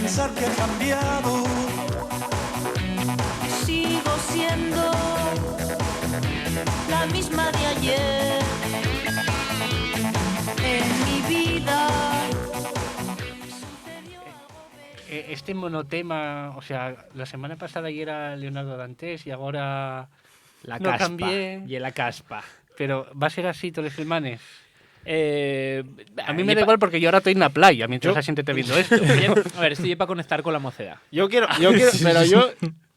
pensar que ha cambiado. Sigo siendo la misma de ayer. En mi vida sucedió algo Este monotema, o sea, la semana pasada ya era Leonardo Dantes y ahora La no caspa. cambié. Y la caspa. Pero va a ser así todos los semanes. A A mí me da igual porque yo ahora estoy en la playa mientras la gente esté viendo esto. A ver, estoy para conectar con la mocedad. Yo quiero, pero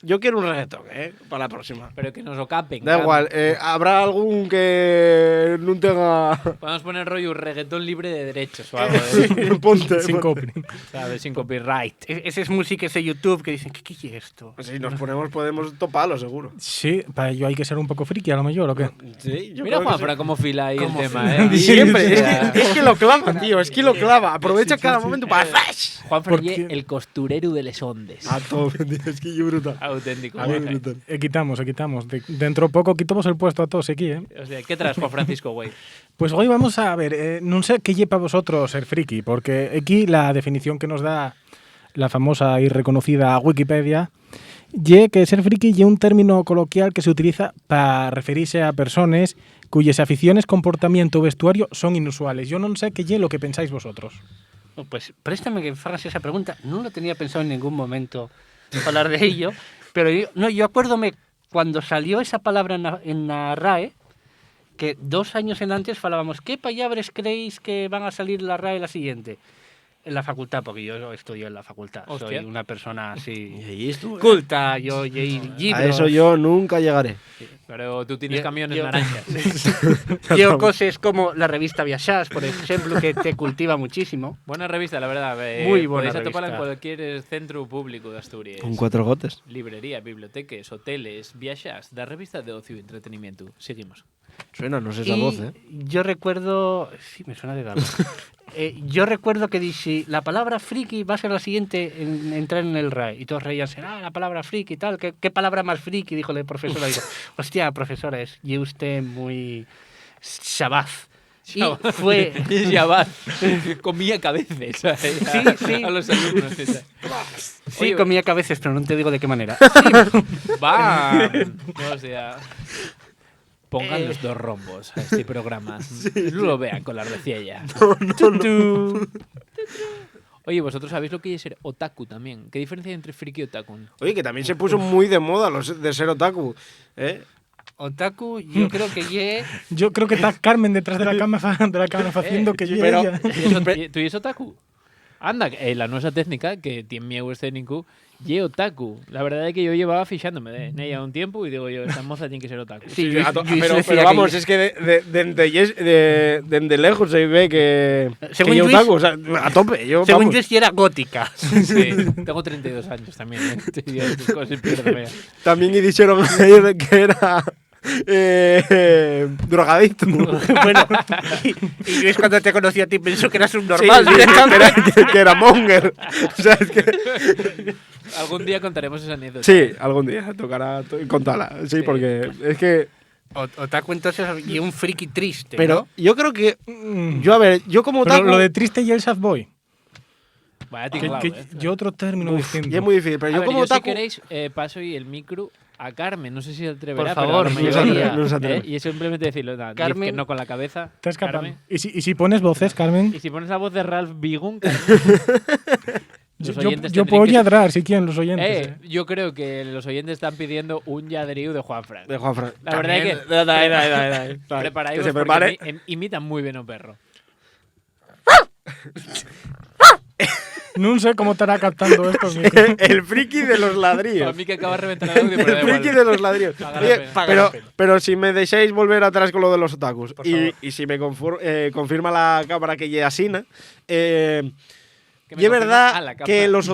yo quiero un reggaetón, para la próxima. Pero que nos lo capen. Da igual, habrá algún que no tenga. Podemos poner rollo un reggaetón libre de derechos o algo de, Ponte. Sin copy. ¿sabes? Sin copyright. Ese es música de YouTube que dicen, ¿qué es esto? Si nos ponemos, podemos toparlo, seguro. Sí, para ello hay que ser un poco friki a lo mejor, ¿o qué? Sí, yo Mira, creo que Juanfran, sí. cómo fila ahí el tema, ¿eh? Siempre, es que lo clava, tío, es que lo clava. Aprovecha cada momento para flash. Juanfran Porque- el costurero de les ondes. A todo, tío, es que yo brutal. Auténtico. A ver, Juanfran. quitamos. Dentro poco quitamos el puesto a todos aquí, ¿eh? O sea, ¿qué traes, Juan Francisco, güey? Pues hoy vamos a ver, no sé qué lleva a vosotros ser friki, porque aquí la definición que nos da la famosa y reconocida Wikipedia, ye que ser friki es un término coloquial que se utiliza para referirse a personas cuyas aficiones, comportamiento o vestuario son inusuales. Yo no sé qué ye lo que pensáis vosotros. No, pues préstame que hagas esa pregunta. No lo tenía pensado en ningún momento hablar de ello, pero yo acuérdome cuando salió esa palabra en la RAE, que 2 años en antes falábamos, ¿qué palabras creéis que van a salir en la RAE la siguiente? En la facultad, porque yo estudio en la facultad. Hostia. Soy una persona así Y ahí estuvo. culta, yo leí libros. A eso yo nunca llegaré. Pero tú tienes Yo- camiones yo- naranjas. Leo cosas como la revista Viaxás, por ejemplo, que te cultiva muchísimo. Buena revista, la verdad. Muy buena Podéis atoparla en revista. cualquier centro público de Asturias. Con 4 gotes. Librería, bibliotecas, hoteles, viaxas, da revista de ocio y entretenimiento. Seguimos. Suena, no sé esa Y voz, yo recuerdo... Sí, me suena de algo. Yo recuerdo que dije, la palabra friki va a ser la siguiente en entrar en el RAE. Y todos reíanse, la palabra friki y tal. ¿Qué palabra más friki? Dijo la profesora. Digo, hostia, profesora, es y usted muy shabaz. Y fue... Ya va. Comía cabezas. sí. A los alumnos. Esa. Sí, Oye, comía cabezas, pero no te digo de qué manera. ¡Va! O sea... Pongan los 2 rombos a este programa. No lo vean con la reciella. Oye, vosotros sabéis lo que es ser otaku también. ¿Qué diferencia hay entre friki y otaku? Oye, que también se puso muy de moda los de ser otaku. Otaku, yo creo que ye... Yo creo que está Carmen detrás de la cámara haciendo que llegue ella. ¿Tú y es otaku? Anda, la nuestra técnica, que tiene miedo escénico, y otaku. La verdad es que yo llevaba fichándome en ella un tiempo y digo yo, esta moza tiene que ser otaku. Sí, Pero vamos, es que de lejos se ve que Según yo Luis- otaku, o sea, a tope. Yo, Según vamos. yo, sí era gótica. Sí, tengo 32 años también. Te digo, estas cosas pierdo, mira. También y dijeron ayer que era drogadicto. Bueno, y Luis cuando te conocí a ti pensó que eras un Sí, normal. sí, que era monger. O sea, es que... Algún día contaremos esa anécdota. Sí, algún día tocará contarla. Sí, Sí. porque es que... Otaku entonces y un friki triste. Pero ¿no? yo creo que... Yo como Pero otaku... lo de triste y el sad boy. Vaya Que, tinglao, que yo otro término distinto. Y es muy difícil, pero A yo ver, como si otaku... queréis, paso y el micro a Carmen. No sé si se atreverá. Por favor, pero me gustaría. no se atreve. Y es simplemente decirlo. Nada, Carmen- que no con la cabeza. Te escapan. Carmen. ¿Y si pones voces, Carmen? Y si pones la voz de Ralph Bigun, Carmen, los Yo oyentes puedo tendrían que- lladrar si quieren los oyentes. Yo creo que los oyentes están pidiendo un yadriu de Juanfran. De Juanfran. La verdad es que Dale. preparaos Que se porque prepare. imitan muy bien a un perro. No sé cómo estará captando esto. el micro. El friki de los A ladrillos. mí que acaba de reventar el audio, pero da El friki igual. de los ladrillos. Paga la Oye, pena. Paga la pena. pero si me dejáis volver atrás con lo de los otakus favor. y si me confirma la cámara que lleva asina, Que me y es confirma verdad a la capa. que a los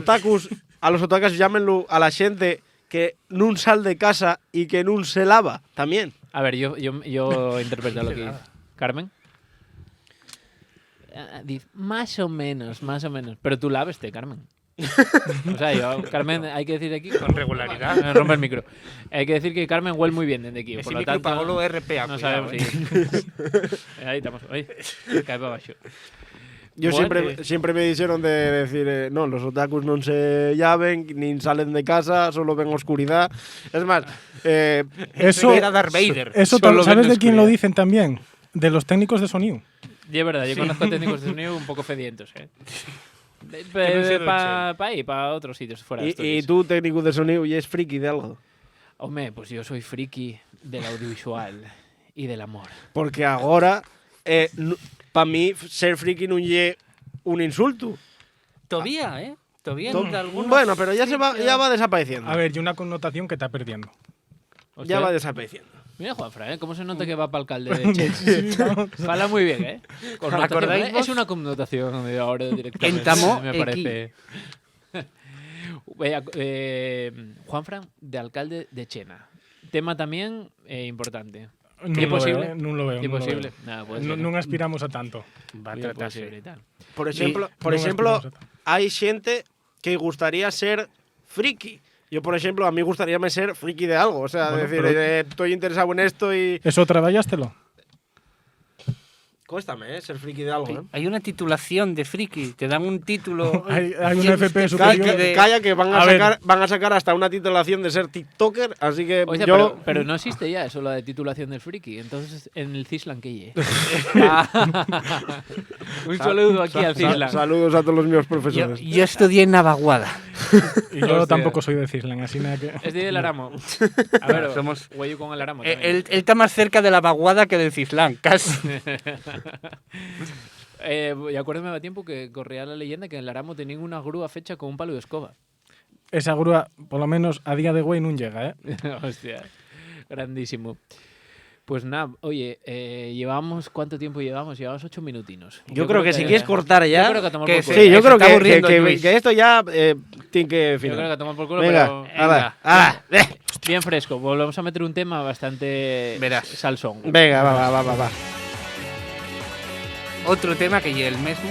otakus llámenlo a la gente que nun sal de casa y que nun se lava también. A ver, yo interpreto lo que dice. ¿Carmen? Dice, más o menos. Pero tú laveste, Carmen. O sea, Carmen, hay que decir aquí. Con regularidad. Me rompe el micro. Hay que decir que Carmen huele muy bien desde aquí. Ese Por lo micro tanto, pagó lo RPA. no cuidado, sabemos. Ahí estamos. Oye, cae para abajo. Yo Bueno. siempre me dijeron de decir, no, los otakus no se llaven, ni salen de casa, solo ven oscuridad. Es más, Eso, Era Darth Vader. eso Solo ¿sabes ven de quién lo oscuridad. dicen también? De los técnicos de sonido. Y es verdad, yo conozco técnicos de sonido un poco fedientos, ¿eh? no sé Para ahí, para otros sitios fuera de y Asturias. tú, técnico de sonido, y es friki de algo. Hombre, pues yo soy friki del audiovisual y del amor. Porque ahora, para mí, ser friki no es un insulto. Todavía, ¿eh? Todavía To- en algunos Bueno, pero ya sitios. ya va desapareciendo. A ver, y una connotación que está perdiendo. Ya Hostia. va desapareciendo. Mira, Juanfran, ¿eh? ¿Cómo se nota que va para alcalde de Chena? Fala muy bien, ¿eh? Connotación, ¿Acordáis ¿eh? vos? Es una connotación de ahora directamente. En Tamó, me parece. Juanfran, de alcalde de Chena. Tema también importante. No ¿Es lo posible? veo, no lo veo. Imposible. No, Nada, lo puede veo. ser. No aspiramos a tanto. Va a Bien tratarse. posible y tal. Por Sí, ejemplo, non aspiramos a tanto. hay gente que gustaría ser friki. Yo, por ejemplo, a mí gustaría ser friki de algo. O sea, Bueno, decir, pero- estoy interesado en esto y... ¿Eso traballástelo? Cuéstame, ser friki de algo, ¿eh? Hay una titulación de friki, te dan un título. Hay una Tienes FP que- superior. de- Calla, que van a, A ver. van a sacar hasta una titulación de ser TikToker, así que Oye, yo... pero no existe ya eso, la de titulación del friki. Entonces, en el Cislan, ¿qué lle? Un saludo aquí al Cislan. Saludos a todos los míos Yo, profesores. yo estudié en Navaguada. Y yo Hostia. tampoco soy de Cislan, así nada que... Es de El Aramo. A ver, somos- Güey con El Aramo. Él, también. él está más cerca de la vaguada que del Cislán, casi. Y acuérdame a tiempo que corría la leyenda que en El Aramo tenían una grúa fecha con un palo de escoba. Esa grúa, por lo menos a día de hoy, no llega, ¿eh? Hostia, grandísimo. Pues nada, oye, llevamos, ¿cuánto tiempo llevamos? Llevamos 8 minutinos. Yo creo que si quieres cortar ya... Yo creo que a tomar que por sí, culo. Sí, yo se creo está que, aburriendo, que Luis. esto ya tiene que Yo creo que finalizar. a tomar por culo, Venga, pero ala, ala. bien fresco. Volvemos a meter un tema bastante Verás. salsón. Venga, va. Otro tema que es el mismo.